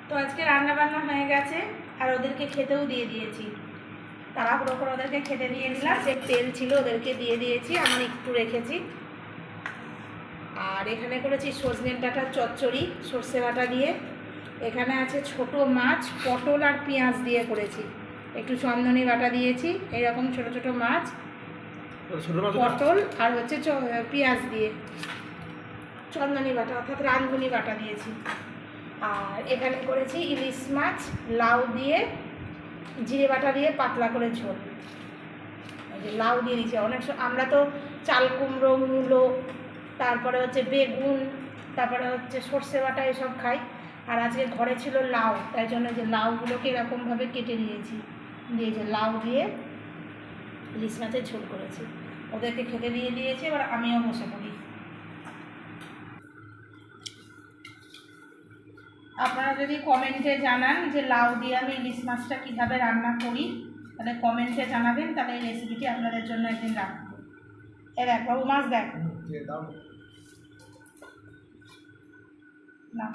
তো আজকে রান্না বান্না হয়ে গেছে আর ওদেরকে খেতেও দিয়ে দিয়েছি। তাড়াহুড়ো করে ওদেরকে খেতে দিয়ে দিলাম। যে তেল ছিল ওদেরকে দিয়ে দিয়েছি, আমি একটু রেখেছি। আর এখানে করেছি সজনের ডাঁটার চচ্চড়ি সর্ষে বাটা দিয়ে। এখানে আছে ছোট মাছ, পটল আর পেঁয়াজ দিয়ে করেছি, একটু চন্দনী বাটা দিয়েছি। এইরকম ছোট ছোট মাছ, পটল আর হচ্ছে পেঁয়াজ দিয়ে চন্দনী বাটা অর্থাৎ রাঁধুনি বাটা দিয়েছি। আর এখানে করেছি ইলিশ মাছ লাউ দিয়ে জিরে বাটা দিয়ে পাতলা করে ঝোল। এই যে লাউ দিয়ে দিয়েছি। অনেক আমরা তো চাল কুমড়ো, মূলো, তারপরে হচ্ছে বেগুন, তারপরে হচ্ছে সর্ষে বাটা এসব খাই। আর আজকে ঘরে ছিল লাউ, তাই জন্য যে লাউগুলোকে এরকমভাবে কেটে নিয়েছি, দিয়ে যে লাউ দিয়ে ইলিশ মাছের ঝোল করেছি। ওদেরকে খেতে দিয়ে দিয়েছি, এবার আমিও বসে পড়ি। আপনারা যদি কমেন্টে জানান যে লাউ দিয়ে আমি ইলিশ মাছটা কীভাবে রান্না করি, তাহলে কমেন্টে জানাবেন, তাহলে এই রেসিপিটি আপনাদের জন্য একদিন রাখবো। দেখ বাবু, মাছ দেখ না।